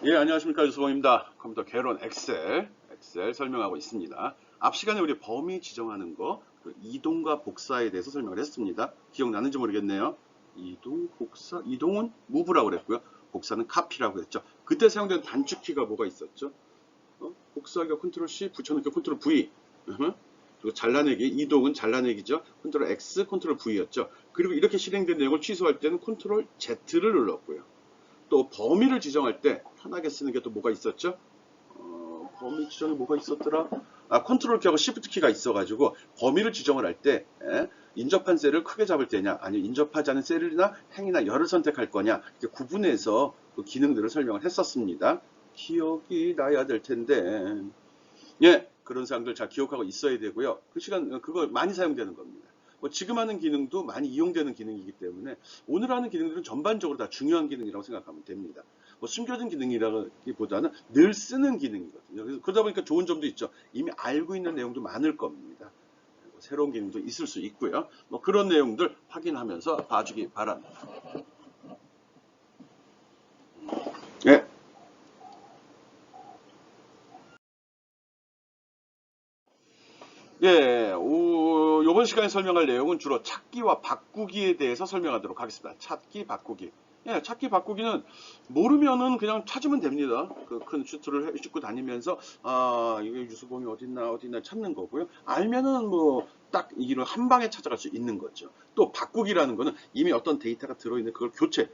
예, 안녕하십니까. 유수봉입니다. 컴퓨터 개론 엑셀 설명하고 있습니다. 앞 시간에 우리 범위 지정하는 거, 그 이동과 복사에 대해서 설명을 했습니다. 기억나는지 모르겠네요. 이동, 복사, 이동은 move라고 그랬고요. 복사는 copy라고 했죠. 그때 사용된 단축키가 뭐가 있었죠? 복사하기가 컨트롤 C, 붙여넣기 컨트롤 V. 그리고 잘라내기, 이동은 잘라내기죠. 컨트롤 X, 컨트롤 V였죠. 그리고 이렇게 실행된 내용을 취소할 때는 컨트롤 Z를 눌렀고요. 또 범위를 지정할 때 편하게 쓰는 게 또 뭐가 있었죠? 범위 지정이 뭐가 있었더라? 컨트롤 키하고 시프트 키가 있어가지고 범위를 지정을 할 때 인접한 셀을 크게 잡을 때냐, 아니면 인접하지 않은 셀이나 행이나 열을 선택할 거냐, 이렇게 구분해서 그 기능들을 설명을 했었습니다. 기억이 나야 될 텐데, 예, 그런 사항들 잘 기억하고 있어야 되고요. 그 시간 그거 많이 사용되는 겁니다. 뭐 지금 하는 기능도 많이 이용되는 기능이기 때문에 오늘 하는 기능들은 전반적으로 다 중요한 기능이라고 생각하면 됩니다. 뭐 숨겨진 기능이라기보다는 늘 쓰는 기능이거든요. 그래서 그러다 보니까 좋은 점도 있죠. 이미 알고 있는 내용도 많을 겁니다. 새로운 기능도 있을 수 있고요. 뭐 그런 내용들 확인하면서 봐주기 바랍니다. 예. 예, 이번 시간에 설명할 내용은 주로 찾기와 바꾸기에 대해서 설명하도록 하겠습니다. 찾기, 바꾸기. 예, 찾기, 바꾸기는 모르면은 그냥 찾으면 됩니다. 그 큰 슈트를 싣고 다니면서, 이게 유수봉이 어딨나 찾는 거고요. 알면은 뭐, 딱 이 길을 한 방에 찾아갈 수 있는 거죠. 또 바꾸기라는 거는 이미 어떤 데이터가 들어있는 그걸 교체,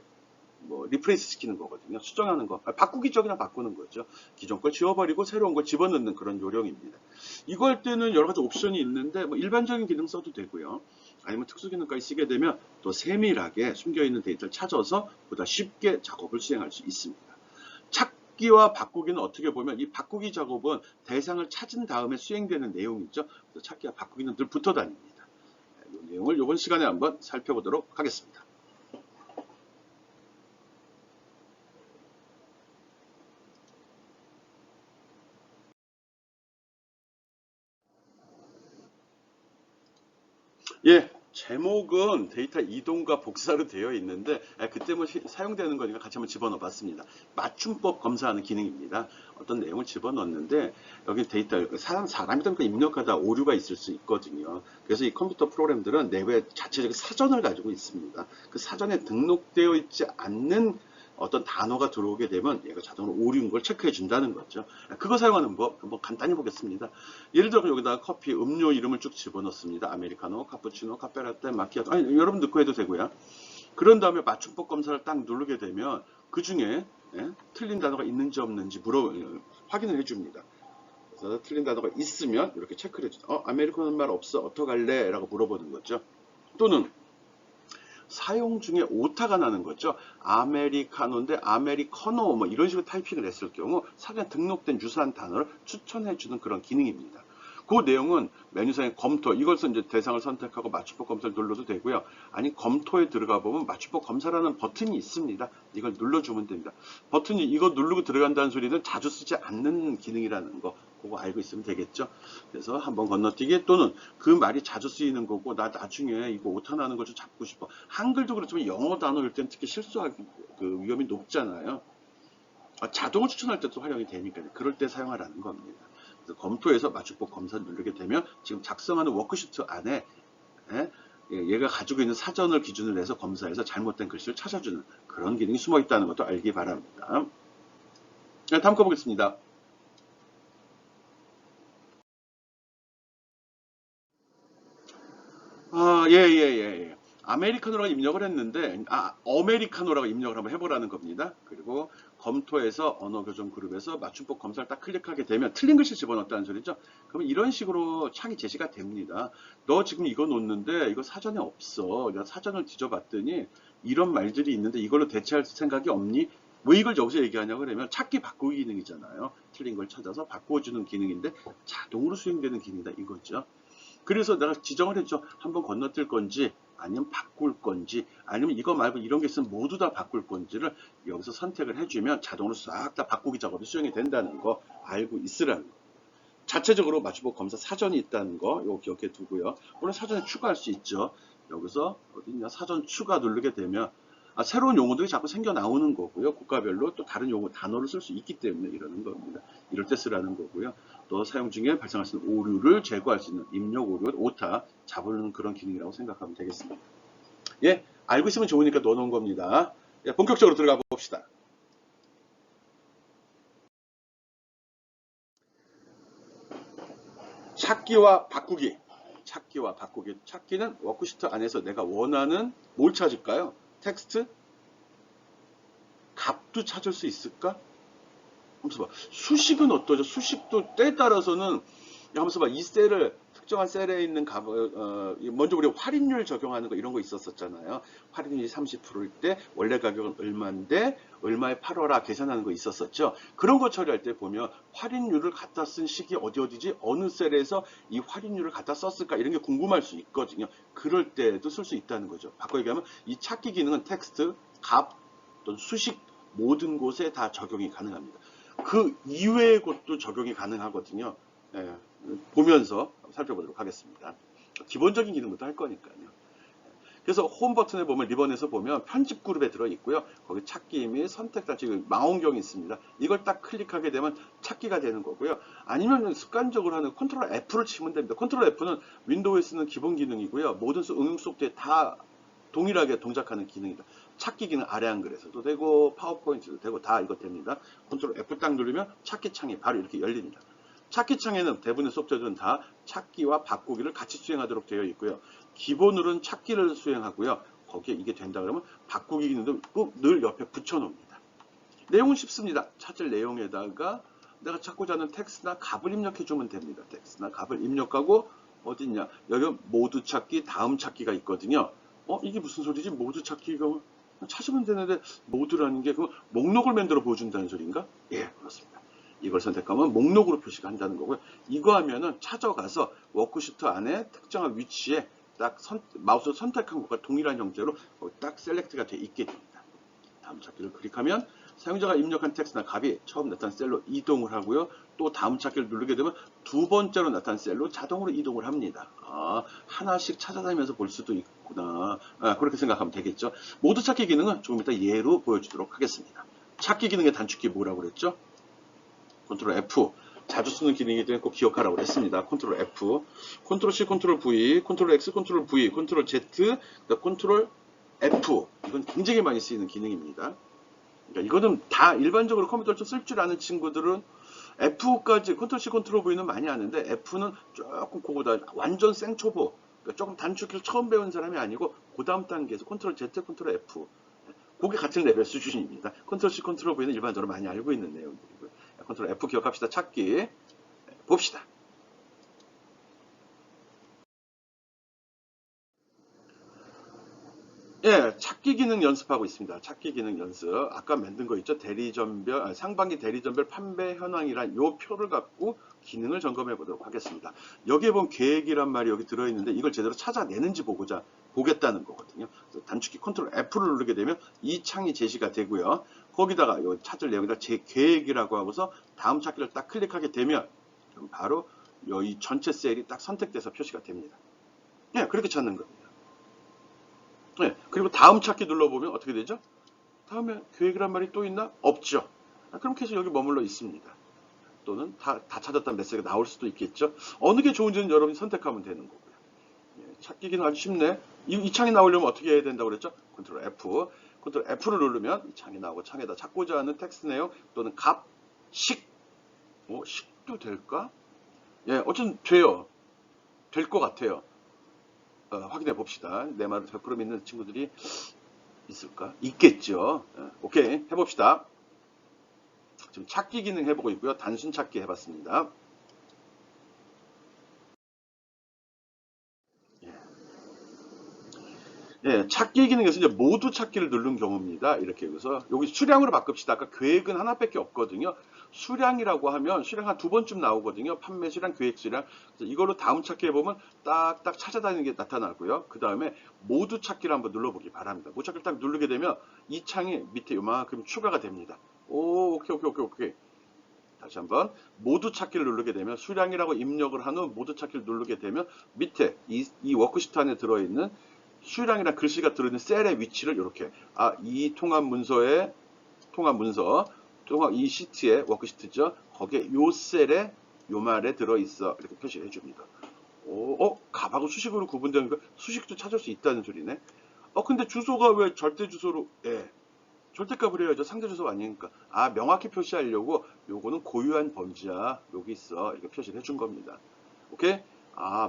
뭐 리프레이스 시키는 거거든요. 수정하는 거. 바꾸기죠. 그냥 바꾸는 거죠. 기존 걸 지워버리고 새로운 걸 집어넣는 그런 요령입니다. 이거 할 때는 여러 가지 옵션이 있는데 뭐 일반적인 기능 써도 되고요. 아니면 특수 기능까지 쓰게 되면 또 세밀하게 숨겨있는 데이터를 찾아서 보다 쉽게 작업을 수행할 수 있습니다. 찾기와 바꾸기는 어떻게 보면 이 바꾸기 작업은 대상을 찾은 다음에 수행되는 내용이죠. 그래서 찾기와 바꾸기는 늘 붙어 다닙니다. 이 내용을 이번 시간에 한번 살펴보도록 하겠습니다. 예, 제목은 데이터 이동과 복사로 되어 있는데 그때 뭐 사용되는 거니까 같이 한번 집어넣어 봤습니다. 맞춤법 검사하는 기능입니다. 어떤 내용을 집어넣는데 여기 데이터 사람이 보니까 입력하다 오류가 있을 수 있거든요. 그래서 이 컴퓨터 프로그램들은 내부에 자체적인 사전을 가지고 있습니다. 그 사전에 등록되어 있지 않는 어떤 단어가 들어오게 되면 얘가 자동으로 오류인 걸 체크해 준다는 거죠. 그거 사용하는 법 한번 간단히 보겠습니다. 예를 들어 여기다가 커피 음료 이름을 쭉 집어넣습니다. 아메리카노, 카푸치노, 카페라떼, 마키아토. 아니, 여러분 넣고 해도 되고요. 그런 다음에 맞춤법 검사를 딱 누르게 되면 그 중에 틀린 단어가 있는지 없는지 확인을 해줍니다. 그래서 틀린 단어가 있으면 이렇게 체크를 해주죠. 아메리카노 말 없어. 어떡할래? 라고 물어보는 거죠. 또는 사용 중에 오타가 나는 거죠. 아메리카노인데 아메리카노 뭐 이런 식으로 타이핑을 했을 경우 사전에 등록된 유사한 단어를 추천해 주는 그런 기능입니다. 그 내용은 메뉴상의 검토, 이것은 이제 대상을 선택하고 맞춤법 검사를 눌러도 되고요. 아니, 검토에 들어가 보면 맞춤법 검사라는 버튼이 있습니다. 이걸 눌러주면 됩니다. 버튼이 이거 누르고 들어간다는 소리는 자주 쓰지 않는 기능이라는 거, 그거 알고 있으면 되겠죠. 그래서 한번 건너뛰기 또는 그 말이 자주 쓰이는 거고, 나 나중에 이거 오타 나는 걸 좀 잡고 싶어. 한글도 그렇지만 영어 단어일 땐 특히 실수할 그 위험이 높잖아요. 자동을 추천할 때도 활용이 되니까 그럴 때 사용하라는 겁니다. 검토해서 맞춤법 검사 누르게 되면 지금 작성하는 워크시트 안에 얘가 가지고 있는 사전을 기준으로 해서 검사해서 잘못된 글씨를 찾아주는 그런 기능이 숨어 있다는 것도 알기 바랍니다. 다음 거 보겠습니다. 예. 아메리카노라고 입력을 했는데, 어메리카노라고 입력을 한번 해보라는 겁니다. 그리고 검토해서 언어 교정 그룹에서 맞춤법 검사를 딱 클릭하게 되면 틀린 글씨 집어넣었다는 소리죠. 그러면 이런 식으로 창이 제시가 됩니다. 너 지금 이거 놓는데 이거 사전에 없어. 내가 사전을 뒤져봤더니 이런 말들이 있는데 이걸로 대체할 생각이 없니? 왜 이걸 여기서 얘기하냐고 그러면 찾기 바꾸기 기능이잖아요. 틀린 걸 찾아서 바꿔주는 기능인데 자동으로 수행되는 기능이다 이거죠. 그래서 내가 지정을 했죠. 한번 건너뛸 건지 아니면 바꿀 건지 아니면 이거 말고 이런 게 있으면 모두 다 바꿀 건지를 여기서 선택을 해주면 자동으로 싹 다 바꾸기 작업이 수행이 된다는 거 알고 있으라는 거. 자체적으로 맞춤법 검사 사전이 있다는 거 이거 기억해 두고요. 물론 사전에 추가할 수 있죠. 여기서 어디 있냐 사전 추가 누르게 되면 새로운 용어들이 자꾸 생겨 나오는 거고요. 국가별로 또 다른 용어, 단어를 쓸 수 있기 때문에 이러는 겁니다. 이럴 때 쓰라는 거고요. 또 사용 중에 발생할 수 있는 오류를 제거할 수 있는 입력 오류, 오타 잡는 그런 기능이라고 생각하면 되겠습니다. 예, 알고 있으면 좋으니까 넣어놓은 겁니다. 예, 본격적으로 들어가 봅시다. 찾기와 바꾸기. 찾기와 바꾸기. 찾기는 워크시트 안에서 내가 원하는 뭘 찾을까요? 텍스트? 값도 찾을 수 있을까? 하면서 봐. 수식은 어떠죠? 수식도 때에 따라서는 하면서 봐. 이 셀을 특정한 셀에 있는 값을 먼저 우리 할인율 적용하는 거 이런 거 있었었잖아요. 할인율이 30%일 때 원래 가격은 얼마인데 얼마에 팔아라 계산하는 거 있었었죠. 그런 거 처리할 때 보면 할인율을 갖다 쓴 식이 어디지 어느 셀에서 이 할인율을 갖다 썼을까 이런 게 궁금할 수 있거든요. 그럴 때도 쓸 수 있다는 거죠. 바꿔 얘기하면 이 찾기 기능은 텍스트, 값 또는 수식 모든 곳에 다 적용이 가능합니다. 그 이외의 곳도 적용이 가능하거든요. 예, 보면서 살펴보도록 하겠습니다. 기본적인 기능부터 할 거니까요. 그래서 홈 버튼에 보면 리본에서 보면 편집 그룹에 들어 있고요. 거기 찾기 및 선택 다 지금 망원경이 있습니다. 이걸 딱 클릭하게 되면 찾기가 되는 거고요. 아니면 습관적으로 하는 컨트롤 F를 치면 됩니다. 컨트롤 F는 윈도우에 쓰는 기본 기능이고요. 모든 응용 소프트에 다 동일하게 동작하는 기능이다. 찾기 기능 아래 한글에서도 되고 파워포인트도 되고 다 이거 됩니다. 컨트롤 F 딱 누르면 찾기 창이 바로 이렇게 열립니다. 찾기 창에는 대부분의 소프트웨어들은 다 찾기와 바꾸기를 같이 수행하도록 되어 있고요. 기본으로는 찾기를 수행하고요. 거기에 이게 된다 그러면 바꾸기 기능도 꼭 늘 옆에 붙여놓습니다. 내용은 쉽습니다. 찾을 내용에다가 내가 찾고자 하는 텍스트나 값을 입력해주면 됩니다. 텍스트나 값을 입력하고 어딨냐? 여기 모두 찾기, 다음 찾기가 있거든요. 이게 무슨 소리지? 모두 찾기가 찾으면 되는데 모두라는 게 그 목록을 만들어 보여준다는 소리인가? 예, 그렇습니다. 이걸 선택하면 목록으로 표시가 한다는 거고요. 이거 하면은 찾아가서 워크시트 안에 특정한 위치에 딱 마우스 선택한 것과 동일한 형태로 딱 셀렉트가 되어 있게 됩니다. 다음 찾기를 클릭하면 사용자가 입력한 텍스트나 값이 처음 나타난 셀로 이동을 하고요. 또 다음 찾기를 누르게 되면 두 번째로 나타난 셀로 자동으로 이동을 합니다. 하나씩 찾아다니면서 볼 수도 있구나. 그렇게 생각하면 되겠죠. 모두 찾기 기능은 조금 이따 예로 보여주도록 하겠습니다. 찾기 기능의 단축키 뭐라고 그랬죠? 컨트롤 F. 자주 쓰는 기능이기 때문에 꼭 기억하라고 그랬습니다. 컨트롤 F, 컨트롤 C, 컨트롤 V, 컨트롤 X, 컨트롤 V, 컨트롤 Z, 컨트롤 F. 이건 굉장히 많이 쓰이는 기능입니다. 그러니까 이거는 다 일반적으로 컴퓨터를 좀 쓸 줄 아는 친구들은 F까지 컨트롤 C, 컨트롤 V는 많이 아는데 F는 조금 그거보다 완전 생초보, 그러니까 조금 단축키를 처음 배운 사람이 아니고 그 다음 단계에서 컨트롤 Z, 컨트롤 F. 그게 같은 레벨 수준입니다. 컨트롤 C, 컨트롤 V는 일반적으로 많이 알고 있는 내용들이고요. 컨트롤 F 기억합시다. 찾기 봅시다. 예, 찾기 기능 연습하고 있습니다. 찾기 기능 연습. 아까 만든 거 있죠? 대리점별, 상반기 대리점별 판매 현황이란 요 표를 갖고 기능을 점검해 보도록 하겠습니다. 여기에 보면 계획이란 말이 여기 들어있는데 이걸 제대로 찾아내는지 보겠다는 거거든요. 그래서 단축키 컨트롤 F를 누르게 되면 이 창이 제시가 되고요. 거기다가 요 찾을 내용에다 제 계획이라고 하고서 다음 찾기를 딱 클릭하게 되면 바로 이 전체 셀이 딱 선택돼서 표시가 됩니다. 예, 그렇게 찾는 겁니다. 네, 그리고 다음 찾기 눌러보면 어떻게 되죠? 다음에 계획이란 말이 또 있나? 없죠. 그럼 계속 여기 머물러 있습니다. 또는 다 찾았다는 메시지가 나올 수도 있겠죠. 어느 게 좋은지는 여러분이 선택하면 되는 거고요. 찾기 기능 아주 쉽네. 이 창이 나오려면 어떻게 해야 된다고 그랬죠? 컨트롤 F. 컨트롤 F를 누르면 이 창이 나오고 창에다 찾고자 하는 텍스트 내용 또는 값, 식. 식도 될까? 예, 어쨌든 돼요. 될 것 같아요. 확인해 봅시다. 내 말을 100% 믿는 친구들이 있을까? 있겠죠. 오케이, 해봅시다. 지금 찾기 기능 해보고 있고요. 단순 찾기 해봤습니다. 예, 찾기 기능에서 이제 모두 찾기를 누른 경우입니다. 이렇게 해서 여기 수량으로 바꿉시다. 아까 계획은 하나밖에 없거든요. 수량이라고 하면 수량 한 두 번쯤 나오거든요. 판매 수량, 계획 수량. 그래서 이걸로 다음 찾기 해보면 딱딱 찾아다니는 게 나타나고요. 그 다음에 모두 찾기를 한번 눌러보기 바랍니다. 모두 찾기를 딱 누르게 되면 이 창이 밑에 요만큼 추가가 됩니다. 오케이. 다시 한번 모두 찾기를 누르게 되면 수량이라고 입력을 한 후 모두 찾기를 누르게 되면 밑에 이 워크시트 안에 들어있는 수량이랑 글씨가 들어있는 셀의 위치를 이렇게 이 통합 문서 이 시트에 워크시트죠. 거기에 요 셀에 요 말에 들어있어 이렇게 표시해 줍니다. 갑하고 수식으로 구분되는 거 수식도 찾을 수 있다는 소리네. 근데 주소가 왜 절대 주소로 절대값을 해야죠. 상대 주소가 아니니까. 명확히 표시하려고 요거는 고유한 범주야. 여기 있어. 이렇게 표시를 해준 겁니다. 오케이?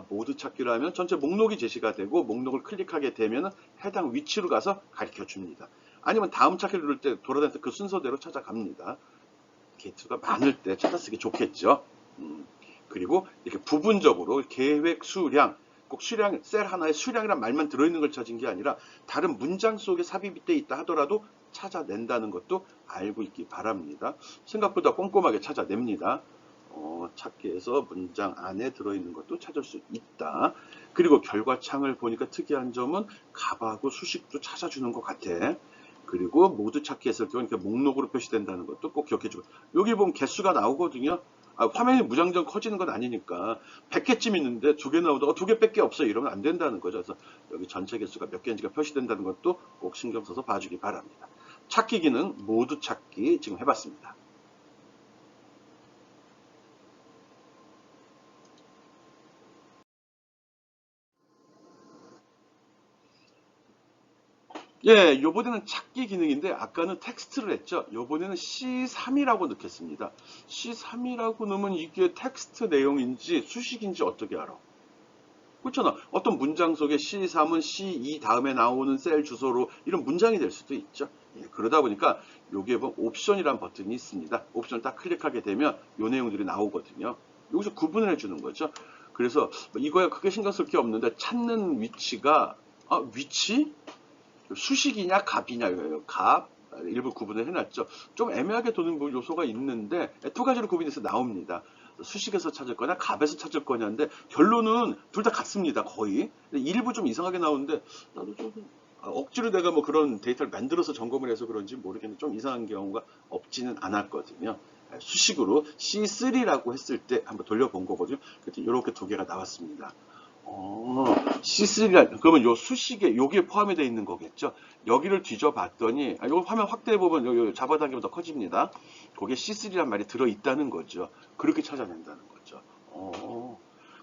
모두 찾기로 하면 전체 목록이 제시가 되고 목록을 클릭하게 되면 해당 위치로 가서 가르쳐 줍니다. 아니면 다음 찾기를 누를 때 돌아다닐 때 그 순서대로 찾아갑니다. 게이트가 많을 때 찾아쓰기 좋겠죠. 그리고 이렇게 부분적으로 계획 수량, 꼭 수량, 셀 하나에 수량이란 말만 들어있는 걸 찾은 게 아니라 다른 문장 속에 삽입이 돼 있다 하더라도 찾아낸다는 것도 알고 있기 바랍니다. 생각보다 꼼꼼하게 찾아냅니다. 찾기에서 문장 안에 들어있는 것도 찾을 수 있다. 그리고 결과창을 보니까 특이한 점은 값하고 수식도 찾아주는 것 같아. 그리고 모두 찾기 했을 경우 이렇게 목록으로 표시된다는 것도 꼭 기억해주고, 여기 보면 개수가 나오거든요. 화면이 무작정 커지는 건 아니니까 100개쯤 있는데 2개 나오다가 2개밖에 없어 이러면 안 된다는 거죠. 그래서 여기 전체 개수가 몇 개인지가 표시된다는 것도 꼭 신경 써서 봐주기 바랍니다. 찾기 기능 모두 찾기 지금 해봤습니다. 요번에는 찾기 기능인데 아까는 텍스트를 했죠. 요번에는 C3이라고 넣겠습니다. C3이라고 넣으면 이게 텍스트 내용인지 수식인지 어떻게 알아? 그렇잖아. 어떤 문장 속에 C3은 C2 다음에 나오는 셀 주소로 이런 문장이 될 수도 있죠. 그러다 보니까 여기에 보면 옵션이라는 버튼이 있습니다. 옵션을 딱 클릭하게 되면 요 내용들이 나오거든요. 여기서 구분을 해주는 거죠. 그래서 이거야 크게 신경 쓸 게 없는데 찾는 위치가 위치? 수식이냐 값이냐 이거예요. 값 일부 구분을 해놨죠. 좀 애매하게 도는 요소가 있는데 2가지로 구분해서 나옵니다. 수식에서 찾을 거냐 값에서 찾을 거냐인데 결론은 둘 다 같습니다. 거의. 일부 좀 이상하게 나오는데 나도 좀 억지로 내가 뭐 그런 데이터를 만들어서 점검을 해서 그런지 모르겠는데 좀 이상한 경우가 없지는 않았거든요. 수식으로 C3라고 했을 때 한번 돌려본 거거든요. 그때 이렇게 2개가 나왔습니다. C3가 그러면 요 수식에 여기에 포함이 되어 있는 거겠죠. 여기를 뒤져봤더니 요 화면 확대해 보면 요 잡아당기면 더 커집니다. 거기에 C3란 말이 들어 있다는 거죠. 그렇게 찾아낸다는 거죠.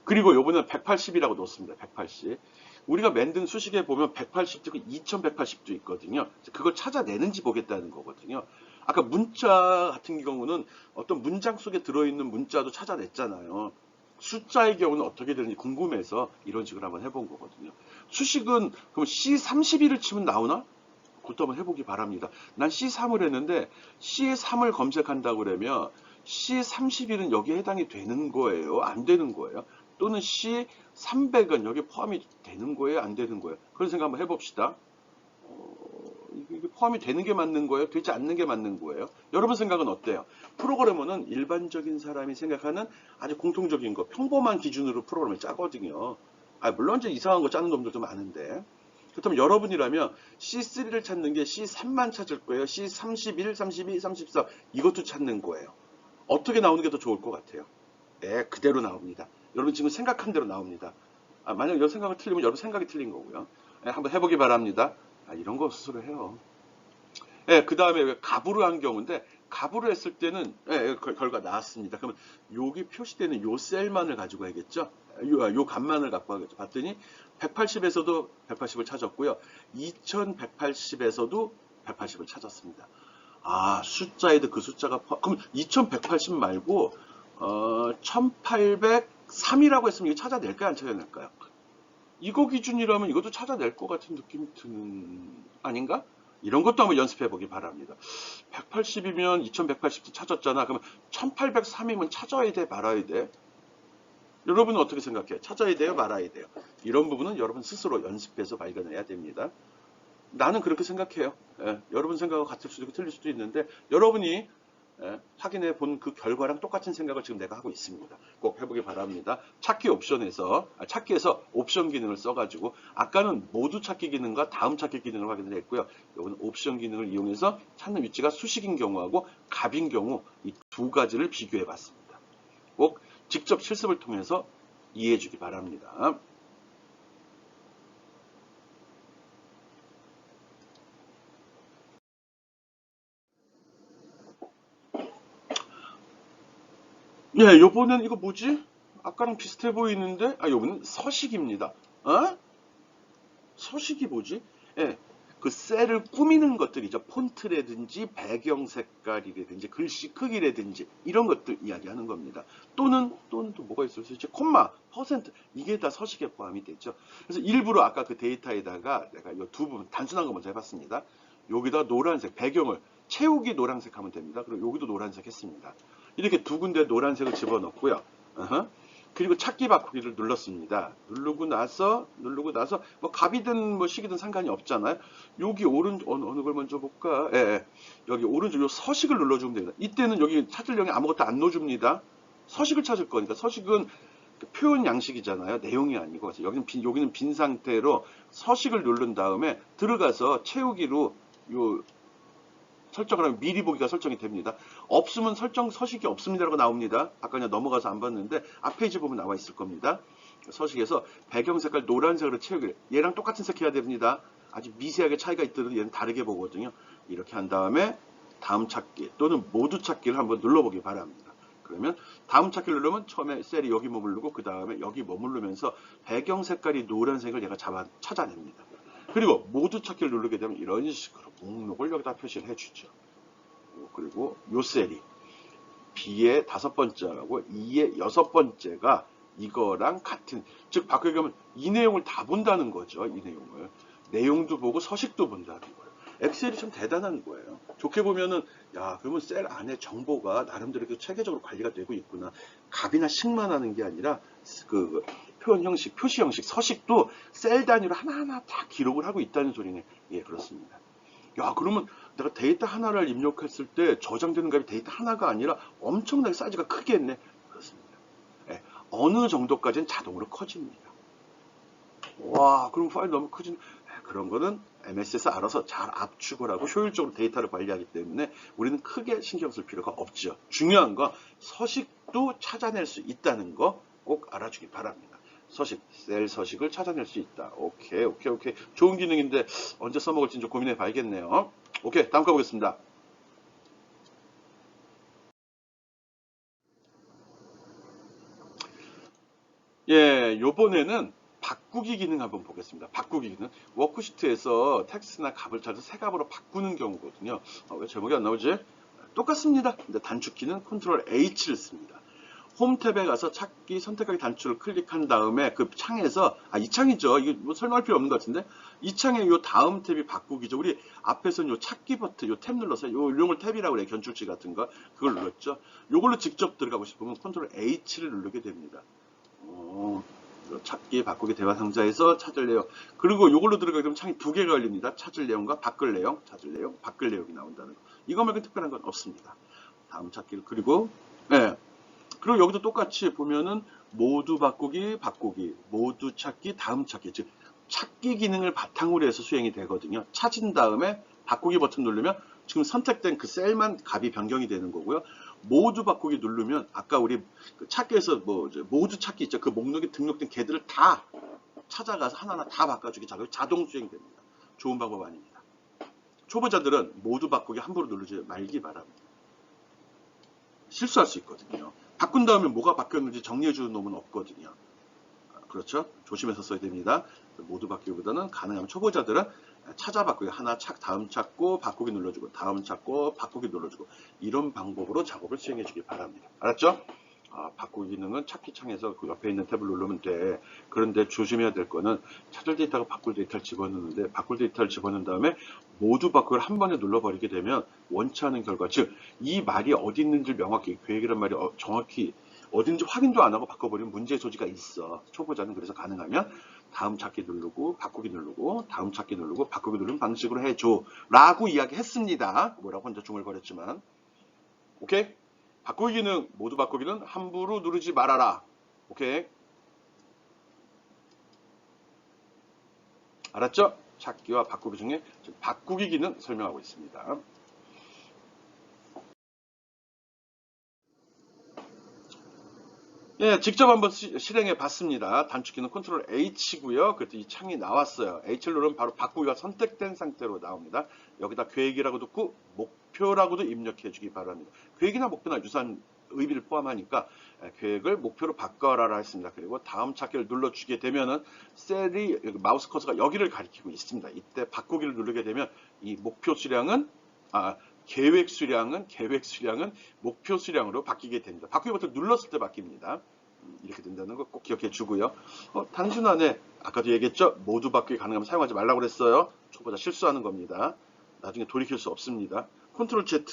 그리고 요번에는 180이라고 넣었습니다. 180. 우리가 만든 수식에 보면 180도 있고 2180도 있거든요. 그걸 찾아내는지 보겠다는 거거든요. 아까 문자 같은 경우는 어떤 문장 속에 들어있는 문자도 찾아냈잖아요. 숫자의 경우는 어떻게 되는지 궁금해서 이런 식으로 한번 해본 거거든요. 수식은 그럼 C31을 치면 나오나? 그것도 한번 해보기 바랍니다. 난 C3을 했는데 C3을 검색한다고 그러면 C31은 여기에 해당이 되는 거예요? 안 되는 거예요? 또는 C300은 여기 포함이 되는 거예요? 안 되는 거예요? 그런 생각 한번 해봅시다. 이게 포함이 되는 게 맞는 거예요? 되지 않는 게 맞는 거예요? 여러분 생각은 어때요? 프로그래머는 일반적인 사람이 생각하는 아주 공통적인 거, 평범한 기준으로 프로그램을 짜거든요. 물론 이제 이상한 거 짜는 놈들도 많은데. 그렇다면 여러분이라면 C3를 찾는 게 C3만 찾을 거예요? C31, 32, 34 이것도 찾는 거예요. 어떻게 나오는 게 더 좋을 것 같아요? 그대로 나옵니다. 여러분 지금 생각한 대로 나옵니다. 만약 여러분 생각이 틀리면 여러분 생각이 틀린 거고요. 한번 해보기 바랍니다. 이런 거 스스로 해요. 그 다음에 갑으로 한 경우인데 갑으로 했을 때는 결과 나왔습니다. 그러면 여기 표시되는 요 셀만을 가지고 해야겠죠. 요 값만을 갖고 하겠죠. 봤더니 180에서도 180을 찾았고요. 2180에서도 180을 찾았습니다. 숫자에도 그 숫자가 그럼 2180 말고 1803이라고 했으면 이거 찾아낼까요? 안 찾아낼까요? 이거 기준이라면 이것도 찾아낼 것 같은 느낌이 드는 아닌가? 이런 것도 한번 연습해 보기 바랍니다. 180이면 2180도 찾았잖아. 그러면 1803이면 찾아야 돼, 말아야 돼? 여러분은 어떻게 생각해요? 찾아야 돼요, 말아야 돼요? 이런 부분은 여러분 스스로 연습해서 발견해야 됩니다. 나는 그렇게 생각해요. 여러분 생각과 같을 수도 있고 틀릴 수도 있는데 여러분이 확인해 본 그 결과랑 똑같은 생각을 지금 내가 하고 있습니다. 꼭 해보기 바랍니다. 찾기 옵션에서 찾기에서 옵션 기능을 써가지고 아까는 모두 찾기 기능과 다음 찾기 기능을 확인을 했고요. 이거는 옵션 기능을 이용해서 찾는 위치가 수식인 경우하고 값인 경우 이 2가지를 비교해 봤습니다. 꼭 직접 실습을 통해서 이해해 주기 바랍니다. 예, 요번엔 이거 뭐지? 아까랑 비슷해 보이는데, 요번엔 서식입니다. 어? 서식이 뭐지? 예, 그 셀을 꾸미는 것들이죠. 폰트라든지 배경 색깔이라든지 글씨 크기라든지 이런 것들 이야기하는 겁니다. 또는 또 뭐가 있을 수 있지? 콤마, 퍼센트 이게 다 서식에 포함이 되죠. 그래서 일부러 아까 그 데이터에다가 내가 이 두 부분 단순한 거 먼저 해봤습니다. 여기다 노란색 배경을 채우기 노란색 하면 됩니다. 그리고 여기도 노란색 했습니다. 이렇게 두 군데 노란색을 집어넣고요. 어허. 그리고 찾기 바꾸기를 눌렀습니다. 누르고 나서 뭐 갑이든 뭐 식이든 상관이 없잖아요. 여기 어느 걸 먼저 볼까? 예, 예. 여기 오른쪽 요 서식을 눌러주면 됩니다. 이때는 여기 찾으려면 아무것도 안 넣어줍니다. 서식을 찾을 거니까 서식은 그 표현 양식이잖아요. 내용이 아니고 여기는 빈 상태로 서식을 누른 다음에 들어가서 채우기로 요 설정을 하면 미리 보기가 설정이 됩니다. 없으면 서식이 없습니다라고 나옵니다. 아까 그냥 넘어가서 안 봤는데 앞 페이지 보면 나와 있을 겁니다. 서식에서 배경 색깔 노란색으로 채우기를 얘랑 똑같은 색 해야 됩니다. 아주 미세하게 차이가 있더라도 얘는 다르게 보거든요. 이렇게 한 다음에 다음 찾기 또는 모두 찾기를 한번 눌러보기 바랍니다. 그러면 다음 찾기를 누르면 처음에 셀이 여기 머무르고 그 다음에 여기 머무르면서 배경 색깔이 노란색을 얘가 찾아냅니다. 그리고 모두 찾기를 누르게 되면 이런 식으로 목록을 여기다 표시를 해주죠. 그리고 요 셀이 B의 5번째하고 E의 6번째가 이거랑 같은, 즉 바꾸게 하면 이 내용을 다 본다는 거죠. 이 내용을. 내용도 보고 서식도 본다는 거예요. 엑셀이 참 대단한 거예요. 좋게 보면은 야 그러면 셀 안에 정보가 나름대로 체계적으로 관리가 되고 있구나. 값이나 식만 하는 게 아니라 그 표현 형식, 표시 형식, 서식도 셀 단위로 하나하나 다 기록을 하고 있다는 소리네. 예, 그렇습니다. 야, 그러면 내가 데이터 하나를 입력했을 때 저장되는 값이 데이터 하나가 아니라 엄청나게 사이즈가 크겠네. 그렇습니다. 예, 어느 정도까지는 자동으로 커집니다. 와, 그럼 파일 너무 커지는 그런 거는 MS에서 알아서 잘 압축을 하고 효율적으로 데이터를 관리하기 때문에 우리는 크게 신경 쓸 필요가 없죠. 중요한 건 서식도 찾아낼 수 있다는 거 꼭 알아주기 바랍니다. 서식, 셀 서식을 찾아낼 수 있다. 오케이. 좋은 기능인데 언제 써먹을지 좀 고민해 봐야겠네요. 오케이, 다음 가보겠습니다. 예, 요번에는 바꾸기 기능 한번 보겠습니다. 바꾸기 기능. 워크시트에서 텍스트나 값을 찾아서 새 값으로 바꾸는 경우거든요. 왜 제목이 안 나오지? 똑같습니다. 근데 단축키는 컨트롤 H를 씁니다. 홈 탭에 가서 찾기 선택하기 단추를 클릭한 다음에 그 창에서 이 창이죠. 이거 뭐 설명할 필요 없는 것 같은데 이 창에 요 다음 탭이 바꾸기죠. 우리 앞에서는 요 찾기 버튼 요 탭 눌러서 요 이용을 탭이라고 그래요. 견출지 같은 거 그걸 눌렀죠. 요걸로 직접 들어가고 싶으면 컨트롤 H를 누르게 됩니다. 찾기 바꾸기 대화 상자에서 찾을 내용 그리고 요걸로 들어가게 되면 창이 두 개가 열립니다. 찾을 내용과 바꿀 내용, 바꿀 내용이 나온다는 거. 이거 말고 특별한 건 없습니다. 다음 찾기를 그리고 네. 그리고 여기도 똑같이 보면은 모두 바꾸기, 모두 찾기, 다음 찾기, 즉 찾기 기능을 바탕으로 해서 수행이 되거든요. 찾은 다음에 바꾸기 버튼 누르면 지금 선택된 그 셀만 값이 변경이 되는 거고요. 모두 바꾸기 누르면 아까 우리 찾기에서 뭐 모두 찾기 있죠. 그 목록에 등록된 개들을 다 찾아가서 하나하나 다 바꿔주기 작업이 자동 수행이 됩니다. 좋은 방법 아닙니다. 초보자들은 모두 바꾸기 함부로 누르지 말기 바랍니다. 실수할 수 있거든요. 바꾼 다음에 뭐가 바뀌었는지 정리해주는 놈은 없거든요. 그렇죠? 조심해서 써야 됩니다. 모두 바꾸기보다는 가능하면 초보자들은 찾아 바꾸기 하나 다음 찾고 바꾸기 눌러주고 다음 찾고 바꾸기 눌러주고 이런 방법으로 작업을 수행해 주길 바랍니다. 알았죠? 바꾸기 기능은 찾기 창에서 그 옆에 있는 탭을 누르면 돼. 그런데 조심해야 될 거는 찾을 데이터가 바꿀 데이터를 집어넣는데 바꿀 데이터를 집어넣은 다음에 모두 바꾸기를 한 번에 눌러버리게 되면 원치 않은 결과 즉 이 말이 어디 있는지 명확히 계획이란 말이 정확히 어딘지 확인도 안 하고 바꿔버리면 문제의 소지가 있어. 초보자는 그래서 가능하면 다음 찾기 누르고 바꾸기 누르고 다음 찾기 누르고 바꾸기 누르는 방식으로 해줘 라고 이야기했습니다. 뭐라고 혼자 중얼거렸지만 오케이? 바꾸기 기능 모두 바꾸기는 함부로 누르지 말아라. 오케이? 알았죠? 찾기와 바꾸기 중에 바꾸기 기능 설명하고 있습니다. 예, 직접 한번 실행해 봤습니다. 단축키는 컨트롤 H고요. 그래서 이 창이 나왔어요. H를 누르면 바로 바꾸기가 선택된 상태로 나옵니다. 여기다 계획이라고 듣고 목표라고도 입력해 주기 바랍니다. 계획이나 목표나 유사한 의미를 포함하니까 계획을 목표로 바꿔라 했습니다. 그리고 다음 찾기를 눌러주게 되면은 셀이 마우스 커서가 여기를 가리키고 있습니다. 이때 바꾸기를 누르게 되면 이 목표 수량은 계획 수량은 목표 수량으로 바뀌게 됩니다. 바꾸기 버튼 눌렀을 때 바뀝니다. 이렇게 된다는 거 꼭 기억해 주고요. 단순하네. 아까도 얘기했죠. 모두 바꾸기 가능하면 사용하지 말라고 그랬어요. 초보자 실수하는 겁니다. 나중에 돌이킬 수 없습니다. 컨트롤 Z,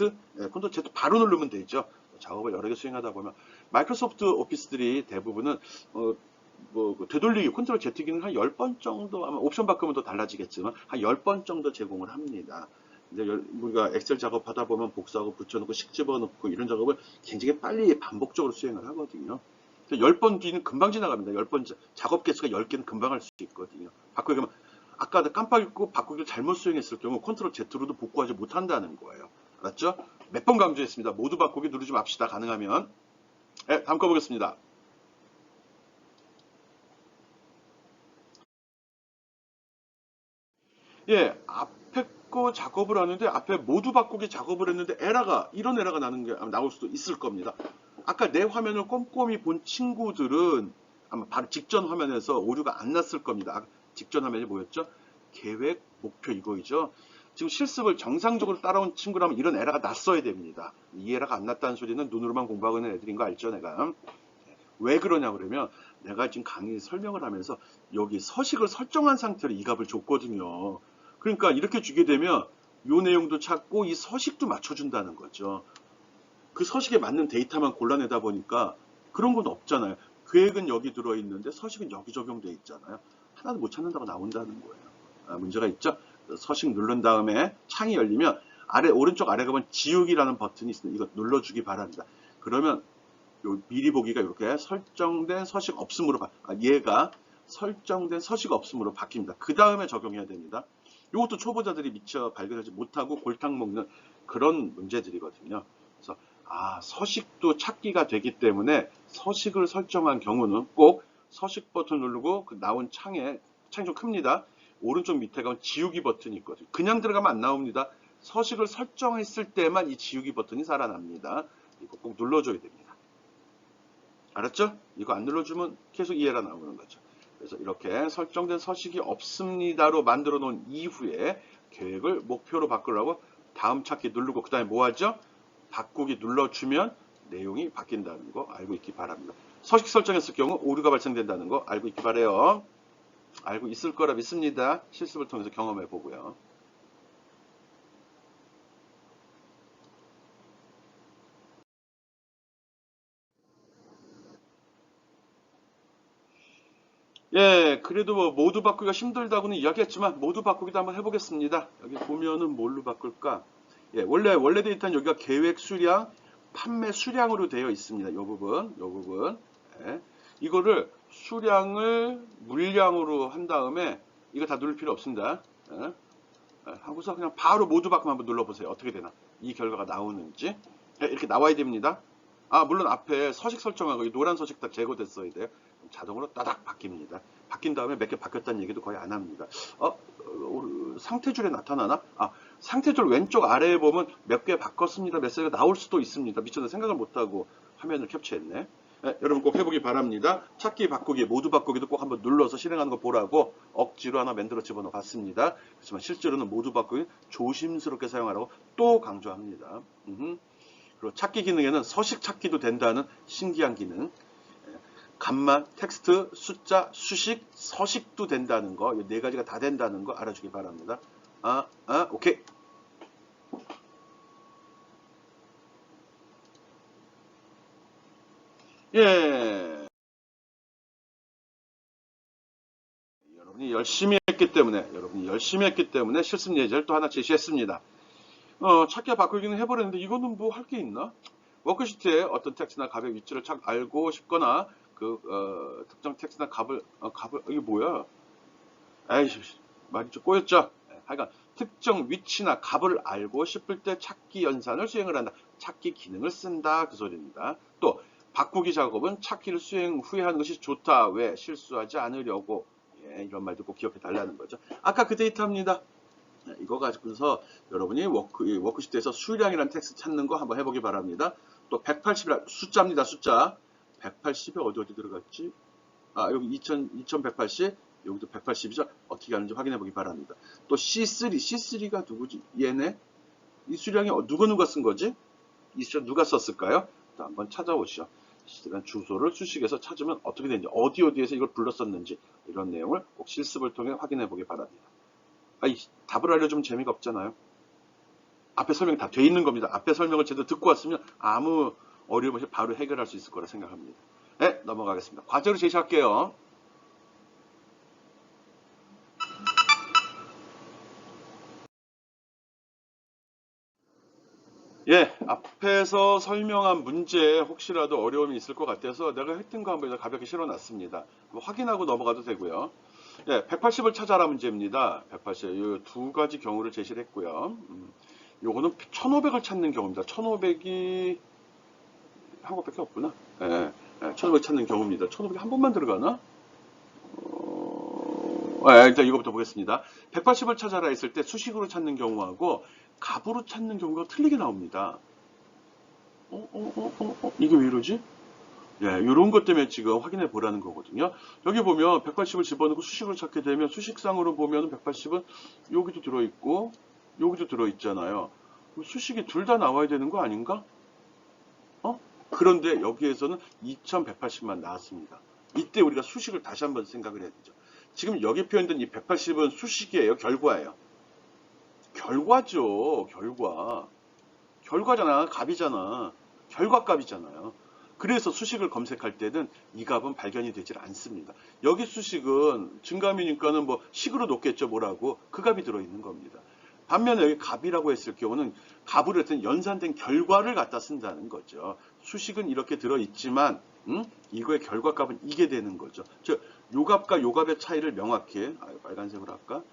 컨트롤 Z 바로 누르면 되죠. 작업을 여러 개 수행하다 보면 마이크로소프트 오피스들이 대부분은 되돌리기 컨트롤 Z 기능 한 10번 정도, 아마 옵션 바꾸면 더 달라지겠지만 한 10번 정도 제공을 합니다. 근데 우리가 엑셀 작업하다 보면 복사하고 붙여놓고 식 집어넣고 이런 작업을 굉장히 빨리 반복적으로 수행을 하거든요. 10번 뒤는 금방 지나갑니다. 10번 작업 개수가 10개는 금방 할 수 있거든요. 바꾸기 하면 아까 깜빡 잊고 바꾸기를 잘못 수행했을 경우 컨트롤 Z로도 복구하지 못한다는 거예요. 알았죠? 몇 번 강조했습니다. 모두 바꾸기 누르지 맙시다. 가능하면. 다음 거 보겠습니다. 앞에 거 작업을 하는데 앞에 모두 바꾸기 작업을 했는데 이런 에러가 나는 게 나올 수도 있을 겁니다. 아까 내 화면을 꼼꼼히 본 친구들은 아마 바로 직전 화면에서 오류가 안 났을 겁니다. 직전 화면이 뭐였죠? 계획, 목표 이거이죠. 지금 실습을 정상적으로 따라온 친구라면 이런 에러가 났어야 됩니다. 이 에러가 안 났다는 소리는 눈으로만 공부하고 있는 애들인 거 알죠, 내가? 왜 그러냐 그러면 내가 지금 강의 설명을 하면서 여기 서식을 설정한 상태로 이 값을 줬거든요. 그러니까 이렇게 주게 되면 이 내용도 찾고 이 서식도 맞춰준다는 거죠. 그 서식에 맞는 데이터만 골라내다 보니까 그런 건 없잖아요. 계획은 여기 들어있는데 서식은 여기 적용돼 있잖아요. 하나도 못 찾는다고 나온다는 거예요. 문제가 있죠. 서식 누른 다음에 창이 열리면 오른쪽 아래 가면 지우기라는 버튼이 있습니다. 이거 눌러주기 바랍니다. 그러면 미리 보기가 이렇게 설정된 서식 없음으로 얘가 설정된 서식 없음으로 바뀝니다. 그 다음에 적용해야 됩니다. 이것도 초보자들이 미처 발견하지 못하고 골탕 먹는 그런 문제들이거든요. 그래서 서식도 찾기가 되기 때문에 서식을 설정한 경우는 꼭 서식 버튼 누르고 그 나온 창이 좀 큽니다. 오른쪽 밑에 가면 지우기 버튼이 있거든요. 그냥 들어가면 안 나옵니다. 서식을 설정했을 때만 이 지우기 버튼이 살아납니다. 이거 꼭 눌러줘야 됩니다. 알았죠? 이거 안 눌러주면 계속 이 에러 나오는 거죠. 그래서 이렇게 설정된 서식이 없습니다로 만들어 놓은 이후에 계획을 목표로 바꾸려고 다음 찾기 누르고 그 다음에 뭐 하죠? 바꾸기 눌러주면 내용이 바뀐다는 거 알고 있기 바랍니다. 서식 설정했을 경우 오류가 발생된다는 거 알고 있기 바래요. 알고 있을 거라 믿습니다. 실습을 통해서 경험해 보고요. 그래도 모두 바꾸기가 힘들다고는 이야기했지만 모두 바꾸기도 한번 해보겠습니다. 여기 보면은 뭘로 바꿀까? 원래 데이터는 여기가 계획 수량, 판매 수량으로 되어 있습니다. 이 부분. 이거를 수량을 물량으로 한 다음에 이거 다 누를 필요 없습니다. 하고서 그냥 바로 모두 바꾸기 한번 눌러보세요. 어떻게 되나? 이 결과가 나오는지. 이렇게 나와야 됩니다. 물론 앞에 서식 설정하고 이 노란 서식 딱 제거됐어야 돼요. 자동으로 따닥 바뀝니다. 바뀐 다음에 몇 개 바뀌었다는 얘기도 거의 안 합니다. 상태줄에 나타나나? 상태줄 왼쪽 아래에 보면 몇 개 바꿨습니다. 메시지가 나올 수도 있습니다. 미처 생각을 못하고 화면을 캡처했네. 여러분 꼭 해보기 바랍니다. 찾기 바꾸기 모두 바꾸기도 꼭 한번 눌러서 실행하는 거 보라고 억지로 하나 만들어 집어넣어 봤습니다. 그렇지만 실제로는 모두 바꾸기 조심스럽게 사용하라고 또 강조합니다. 그리고 찾기 기능에는 서식 찾기도 된다는 신기한 기능. 값만, 텍스트, 숫자, 수식, 서식도 된다는 거, 이 네 가지가 다 된다는 거 알아주기 바랍니다. 오케이. 여러분이 열심히 했기 때문에 실습 예제를 또 하나 제시했습니다. 찾기와 바꾸기는 해버렸는데 이거는 뭐 할 게 있나? 워크시트에 어떤 텍스트나 값의 위치를 알고 싶거나 특정 텍스트나 값을 이게 뭐야? 말이 좀 꼬였죠? 하여간 특정 위치나 값을 알고 싶을 때 찾기 연산을 수행을 한다. 찾기 기능을 쓴다. 그 소리입니다. 또 바꾸기 작업은 찾기를 수행 후에 하는 것이 좋다. 왜? 실수하지 않으려고. 이런 말도 꼭 기억해 달라는 거죠. 아까 그 데이터입니다. 이거 가지고서 여러분이 워크시트에서 수량이라는 텍스트 찾는 거 한번 해보기 바랍니다. 또 180이라 숫자입니다. 숫자. 180에 어디 들어갔지? 아, 여기 2180, 여기도 180이죠. 어떻게 하는지 확인해 보기 바랍니다. 또 C3가 누구지? 얘네? 이 수량이 누가 쓴 거지? 이 수량 누가 썼을까요? 또 한번 찾아보시죠. 실시간 주소를 수식에서 찾으면 어떻게 되는지, 어디에서 이걸 불렀었는지, 이런 내용을 꼭 실습을 통해 확인해 보기 바랍니다. 답을 알려주면 재미가 없잖아요. 앞에 설명이 다 돼 있는 겁니다. 앞에 설명을 제대로 듣고 왔으면 아무 어려움 없이 바로 해결할 수 있을 거라 생각합니다. 네, 넘어가겠습니다. 과제로 제시할게요. 예, 앞에서 설명한 문제에 혹시라도 어려움이 있을 것 같아서 내가 했던 거 한번 가볍게 실어놨습니다. 확인하고 넘어가도 되고요. 예, 180을 찾아라 문제입니다. 180, 이 두 가지 경우를 제시를 했고요. 요거는 1500을 찾는 경우입니다. 1500이 한 것밖에 없구나. 예, 1500 찾는 경우입니다. 1500이 한 번만 들어가나? 일단 이거부터 보겠습니다. 180을 찾아라 했을 때 수식으로 찾는 경우하고 값으로 찾는 경우가 틀리게 나옵니다. 이게 왜 이러지? 예, 이런 것 때문에 지금 확인해 보라는 거거든요. 여기 보면 180을 집어넣고 수식으로 찾게 되면 수식상으로 보면 180은 여기도 들어있고 여기도 들어있잖아요. 수식이 둘 다 나와야 되는 거 아닌가? 그런데 여기에서는 2180만 나왔습니다. 이때 우리가 수식을 다시 한번 생각을 해야 되죠. 지금 여기 표현된 이 180은 수식이에요? 결과예요? 결과죠. 결과잖아. 값이잖아. 결과값이잖아요. 그래서 수식을 검색할 때는 이 값은 발견이 되질 않습니다. 여기 수식은 증감이니까는 뭐 식으로 놓겠죠. 뭐라고. 그 값이 들어있는 겁니다. 반면에 여기 값이라고 했을 경우는 값으로 했던 연산된 결과를 갖다 쓴다는 거죠. 수식은 이렇게 들어있지만 이거의 결과값은 이게 되는 거죠. 즉, 요 값과 요 값의 차이를 명확히 빨간색으로 할까?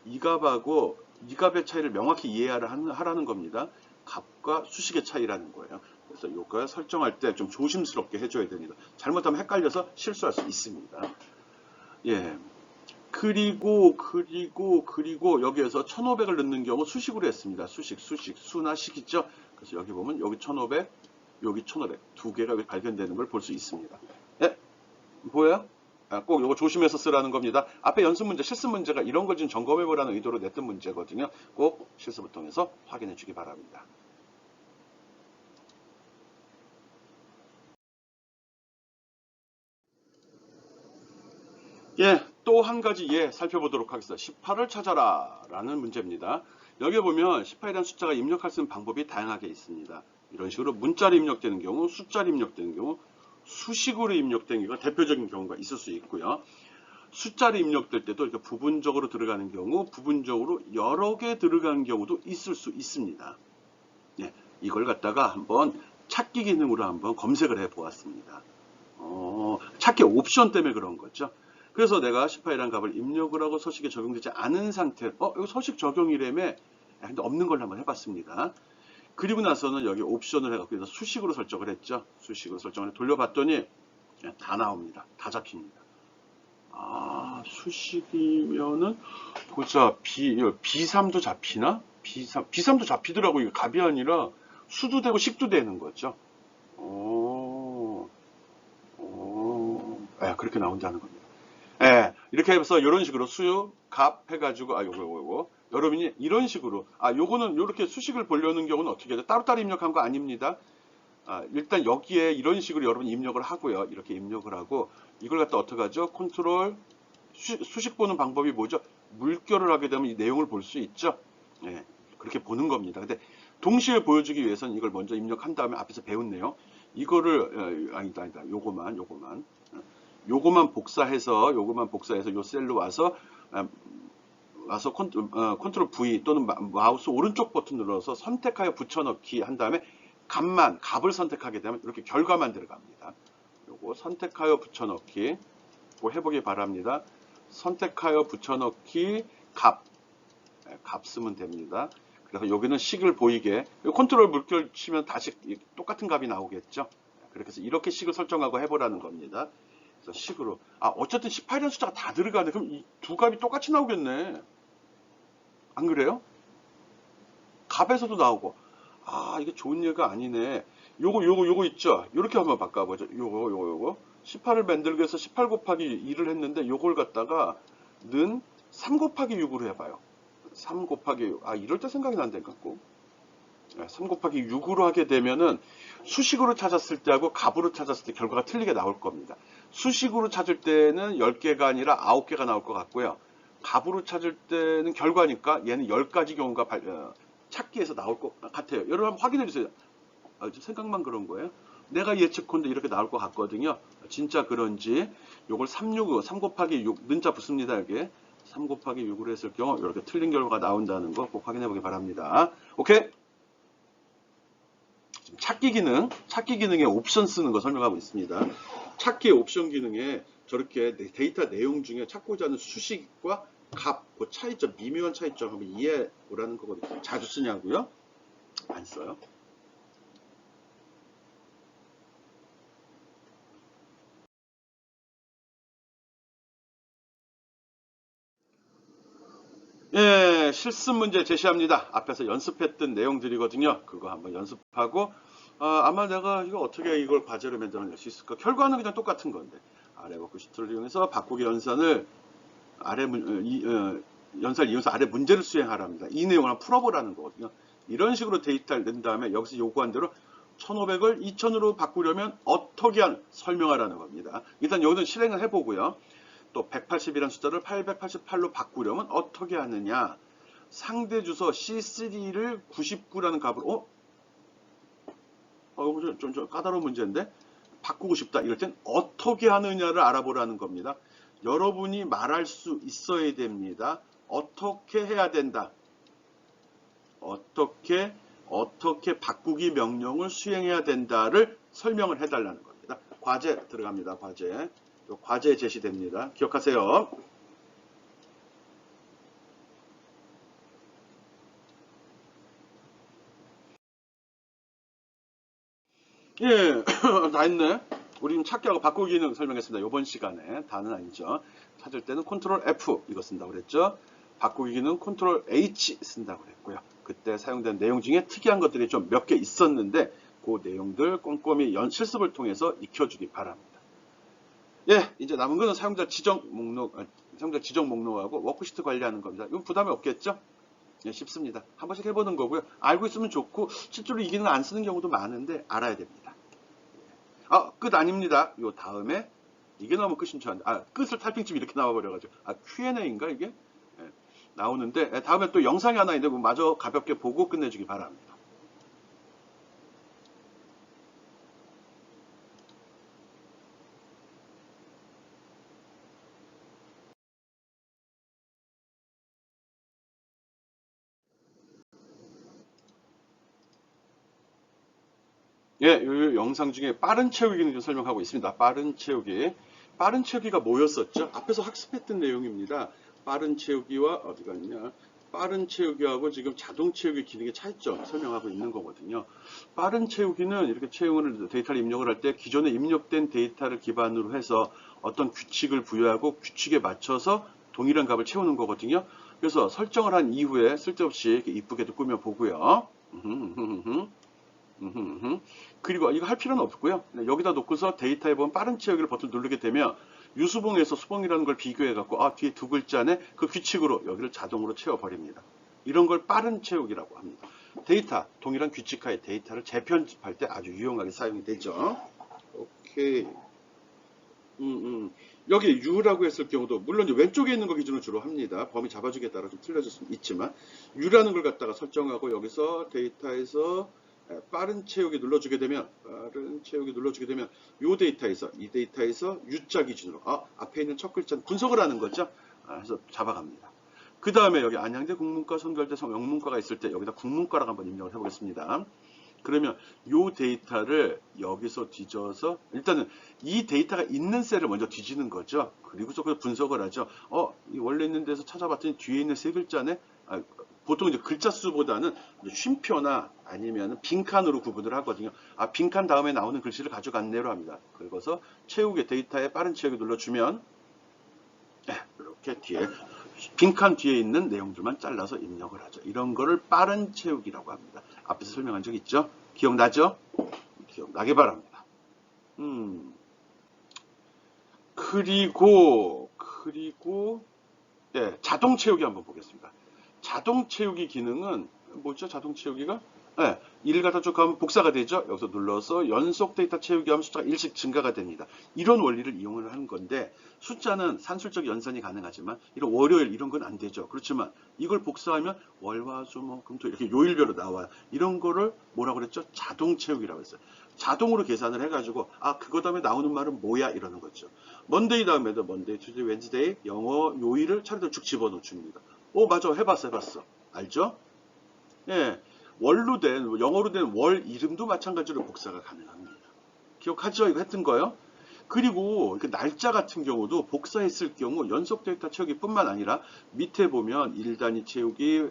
이 값하고 이 값의 차이를 명확히 이해하라는 겁니다. 값과 수식의 차이라는 거예요. 그래서 요거 설정할 때 좀 조심스럽게 해줘야 됩니다. 잘못하면 헷갈려서 실수할 수 있습니다. 예. 그리고 여기에서 1500을 넣는 경우 수식으로 했습니다. 수나 식 있죠? 그래서 여기 보면 여기 1500, 여기 1500 두 개가 발견되는 걸 볼 수 있습니다. 예? 보여요? 꼭 이거 조심해서 쓰라는 겁니다. 앞에 연습 문제, 실습 문제가 이런 걸 좀 점검해 보라는 의도로 냈던 문제거든요. 꼭 실습을 통해서 확인해 주기 바랍니다. 예, 또 한 가지 살펴보도록 하겠습니다. 18을 찾아라 라는 문제입니다. 여기 보면 18이라는 숫자가 입력할 수 있는 방법이 다양하게 있습니다. 이런 식으로 문자로 입력되는 경우, 숫자로 입력되는 경우, 수식으로 입력되는 경우가 대표적인 경우가 있을 수 있고요. 숫자로 입력될 때도 이렇게 부분적으로 들어가는 경우, 부분적으로 여러 개 들어가는 경우도 있을 수 있습니다. 예, 이걸 갖다가 한번 찾기 기능으로 한번 검색을 해 보았습니다. 찾기 옵션 때문에 그런 거죠. 그래서 내가 18이라는 값을 입력을 하고 서식에 적용되지 않은 상태, 이거 서식 적용이라며 근데 없는 걸로 한번 해봤습니다. 그리고 나서는 여기 옵션을 해갖고 수식으로 설정을 했죠. 수식으로 설정을 돌려봤더니 다 나옵니다. 다 잡힙니다. 수식이면은 보자. B3도 잡히나? B3도 잡히더라고. 이거 값이 아니라 수도 되고 식도 되는 거죠. 그렇게 나온다는 겁니다. 이렇게 해서 이런 식으로 수, 값 해가지고 요거 여러분이 이런 식으로 요거는 요렇게 수식을 보려는 경우는 어떻게 해야 돼? 따로따로 입력한 거 아닙니다. 일단 여기에 이런 식으로 여러분 입력을 하고요. 이렇게 입력을 하고 이걸 갖다 어떻게 하죠? 컨트롤 수식 보는 방법이 뭐죠? 물결을 하게 되면 이 내용을 볼 수 있죠. 그렇게 보는 겁니다. 근데 동시에 보여주기 위해서는 이걸 먼저 입력한 다음에 앞에서 배운 내용 이거를 아니다. 요거만 복사해서 요 셀로 와서 컨트롤 V 또는 마우스 오른쪽 버튼 눌러서 선택하여 붙여넣기 한 다음에 값을 선택하게 되면 이렇게 결과만 들어갑니다. 요거 선택하여 붙여넣기 꼭 해보기 바랍니다. 선택하여 붙여넣기 값 쓰면 됩니다. 그래서 여기는 식을 보이게 컨트롤 물결 치면 다시 똑같은 값이 나오겠죠. 그렇게 해서 이렇게 식을 설정하고 해보라는 겁니다. 그래서 식으로 어쨌든 18이라는 숫자가 다 들어가네. 그럼 이 두 값이 똑같이 나오겠네. 안 그래요? 값에서도 나오고 이게 좋은 예가 아니네. 요거 있죠? 요렇게 한번 바꿔보죠. 요거 18을 만들기 위해서 18 곱하기 2를 했는데 요걸 갖다가 는 3 곱하기 6으로 해봐요. 3 곱하기 6. 아, 이럴 때 생각이 난다니까 꼭. 3 곱하기 6으로 하게 되면은 수식으로 찾았을 때하고 값으로 찾았을 때 결과가 틀리게 나올 겁니다. 수식으로 찾을 때는 10개가 아니라 9개가 나올 것 같고요. 값으로 찾을 때는 결과니까 얘는 10가지 경우가 찾기에서 나올 것 같아요. 여러분 한번 확인해 주세요. 아, 생각만 그런 거예요? 내가 예측컨대 이렇게 나올 것 같거든요. 진짜 그런지 요걸 3 곱하기 6 는자 붙습니다. 여기 3 곱하기 6으로 했을 경우 이렇게 틀린 결과가 나온다는 거 꼭 확인해 보기 바랍니다. 오케이? 지금 찾기 기능에 옵션 쓰는 거 설명하고 있습니다. 찾기의 옵션 기능에 저렇게 데이터 내용 중에 찾고자 하는 수식과 값, 그 차이점, 미묘한 차이점 한번 이해해 보라는 거거든요. 자주 쓰냐고요? 안 써요. 예, 실습 문제 제시합니다. 앞에서 연습했던 내용들이거든요. 그거 한번 연습하고 아마 내가 이거 어떻게 이걸 과제로 만들어낼 수 있을까? 결과는 그냥 똑같은 건데 아래 워크시트를 이용해서 바꾸기 연산을 연산을 이용해서 아래 문제를 수행하랍니다. 이 내용을 한번 풀어보라는 거거든요. 이런 식으로 데이터를 낸 다음에 여기서 요구한 대로 1500을 2000으로 바꾸려면 어떻게 설명하라는 겁니다. 일단 여기는 실행을 해보고요. 또 180이라는 숫자를 888로 바꾸려면 어떻게 하느냐. 상대 주소 C3를 99라는 값으로 좀 까다로운 문제인데 바꾸고 싶다. 이럴 땐 어떻게 하느냐를 알아보라는 겁니다. 여러분이 말할 수 있어야 됩니다. 어떻게 해야 된다. 어떻게 바꾸기 명령을 수행해야 된다를 설명을 해달라는 겁니다. 과제 들어갑니다. 과제 제시됩니다. 기억하세요. 예, 다 했네. 우리는 찾기하고 바꾸기 기능 설명했습니다. 이번 시간에. 다는 아니죠. 찾을 때는 컨트롤 F 이거 쓴다고 그랬죠. 바꾸기 기능 컨트롤 H 쓴다고 그랬고요. 그때 사용된 내용 중에 특이한 것들이 좀 몇 개 있었는데 그 내용들 꼼꼼히 실습을 통해서 익혀주기 바랍니다. 예, 이제 남은 거는 사용자 지정 목록하고 워크시트 관리하는 겁니다. 이건 부담이 없겠죠? 예, 쉽습니다. 한 번씩 해보는 거고요. 알고 있으면 좋고 실제로 이 기능 안 쓰는 경우도 많은데 알아야 됩니다. 끝 아닙니다. 요 다음에 이게 나오면 끝인 줄 알았는데 끝을 타이핑 이렇게 나와버려가지고 Q&A인가 이게? 예, 나오는데 다음에 또 영상이 하나 있는데 마저 가볍게 보고 끝내주기 바랍니다. 예, 이 영상 중에 빠른 채우기 기능 좀 설명하고 있습니다. 빠른 채우기가 뭐였었죠? 앞에서 학습했던 내용입니다. 빠른 채우기와 어디가 있냐? 빠른 채우기하고 지금 자동 채우기 기능의 차이점 설명하고 있는 거거든요. 빠른 채우기는 이렇게 데이터를 입력을 할 때 기존에 입력된 데이터를 기반으로 해서 어떤 규칙을 부여하고 규칙에 맞춰서 동일한 값을 채우는 거거든요. 그래서 설정을 한 이후에 쓸데없이 이렇게 이쁘게도 꾸며보고요. 그리고 이거 할 필요는 없고요. 여기다 놓고서 데이터에 보면 빠른 채우기를 버튼을 누르게 되면 유수봉에서 수봉이라는 걸 비교해 갖고 뒤에 두 글자네 그 규칙으로 여기를 자동으로 채워버립니다. 이런 걸 빠른 채우기라고 합니다. 데이터 동일한 규칙하에 데이터를 재편집할 때 아주 유용하게 사용이 되죠. 오케이. 여기 U라고 했을 경우도 물론 이제 왼쪽에 있는 거 기준으로 주로 합니다. 범위 잡아주기에 따라 좀 틀려질 수 있지만 U라는 걸 갖다가 설정하고 여기서 데이터에서 빠른 채우기 눌러주게 되면 이 데이터에서 U자 기준으로 앞에 있는 첫 글자는 분석을 하는 거죠. 그래서 잡아갑니다. 그 다음에 여기 안양대 국문과 선결대 영문과가 있을 때 여기다 국문과라고 한번 입력을 해보겠습니다. 그러면 이 데이터를 여기서 뒤져서 일단은 이 데이터가 있는 셀을 먼저 뒤지는 거죠. 그리고서 분석을 하죠. 원래 있는 데서 찾아봤더니 뒤에 있는 세 글자네. 보통 이제 글자 수보다는 쉼표나 아니면 빈칸으로 구분을 하거든요. 빈칸 다음에 나오는 글씨를 가져갔네로 합니다. 그래서 채우기 데이터에 빠른 채우기 눌러주면 이렇게 뒤에 빈칸 뒤에 있는 내용들만 잘라서 입력을 하죠. 이런 거를 빠른 채우기라고 합니다. 앞에서 설명한 적 있죠? 기억나죠? 기억나게 바랍니다. 그리고 네, 자동 채우기 한번 보겠습니다. 자동 채우기 기능은 뭐죠? 자동 채우기가 네, 일을 갖다 쭉 하면 복사가 되죠. 여기서 눌러서 연속 데이터 채우기 하면 숫자가 일씩 증가가 됩니다. 이런 원리를 이용을 하는 건데 숫자는 산술적 연산이 가능하지만 이런 월요일 이런 건 안 되죠. 그렇지만 이걸 복사하면 월화수목금토 이렇게 요일별로 나와요. 이런 거를 뭐라고 그랬죠? 자동 채우기라고 했어요. 자동으로 계산을 해가지고 그거 다음에 나오는 말은 뭐야 이러는 거죠. 먼데이 다음에도 먼데이, 투데이, 웬즈데이 영어 요일을 차례대로 쭉 집어넣어 줍니다. 맞아, 해봤어. 알죠? 예, 월로 된 영어로 된 월 이름도 마찬가지로 복사가 가능합니다. 기억하죠? 이거 했던 거요. 그리고 날짜 같은 경우도 복사했을 경우 연속 데이터 채우기뿐만 아니라 밑에 보면 일 단위 채우기,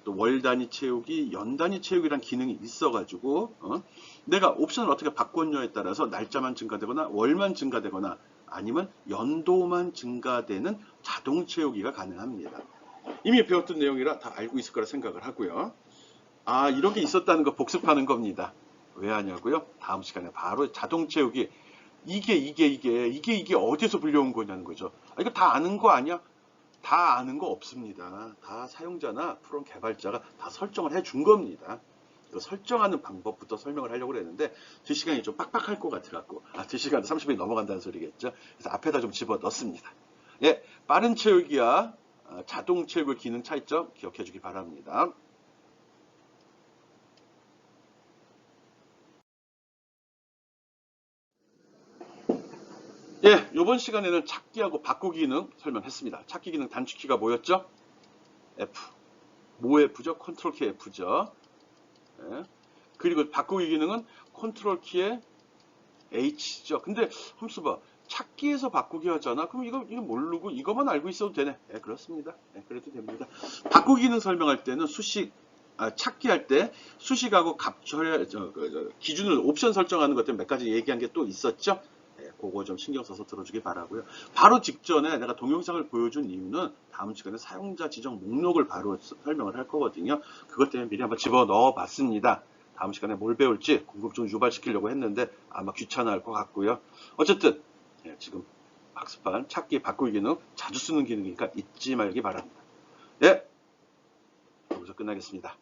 또 월 단위 채우기, 연 단위 채우기란 기능이 있어가지고 내가 옵션을 어떻게 바꿨냐에 따라서 날짜만 증가되거나 월만 증가되거나 아니면 연도만 증가되는 자동 채우기가 가능합니다. 이미 배웠던 내용이라 다 알고 있을 거라 생각을 하고요. 이런 게 있었다는 거 복습하는 겁니다. 왜 하냐고요? 다음 시간에 바로 자동 채우기 이게 어디서 불려온 거냐는 거죠. 이거 다 아는 거 아니야? 다 아는 거 없습니다. 다 사용자나 프롬 개발자가 다 설정을 해준 겁니다. 설정하는 방법부터 설명을 하려고 했는데 2시간이 좀 빡빡할 것 같아갖고 2시간 30분이 넘어간다는 소리겠죠. 그래서 앞에다 좀 집어 넣습니다. 예, 빠른 채우기와 자동 채우기 기능 차이점 기억해 주기 바랍니다. 예, 이번 시간에는 찾기하고 바꾸기 기능 설명했습니다. 찾기 기능 단축키가 뭐였죠? F. 모 F죠? 컨트롤 키 F죠. 예. 그리고 바꾸기 기능은 컨트롤 키에 H죠. 근데 함수 봐. 찾기에서 바꾸기 하잖아. 그럼 이거 모르고 이것만 알고 있어도 되네. 예, 그렇습니다. 예, 그래도 됩니다. 바꾸기 기능 설명할 때는 찾기 할 때 수식하고 기준을 옵션 설정하는 것 때문에 몇 가지 얘기한 게 또 있었죠. 그거 좀 신경 써서 들어주기 바라고요. 바로 직전에 내가 동영상을 보여준 이유는 다음 시간에 사용자 지정 목록을 바로 설명을 할 거거든요. 그것 때문에 미리 한번 집어넣어 봤습니다. 다음 시간에 뭘 배울지 궁금증 유발시키려고 했는데 아마 귀찮아할 것 같고요. 어쨌든 지금 학습한 찾기 바꾸기 기능 자주 쓰는 기능이니까 잊지 말기 바랍니다. 네, 여기서 끝나겠습니다.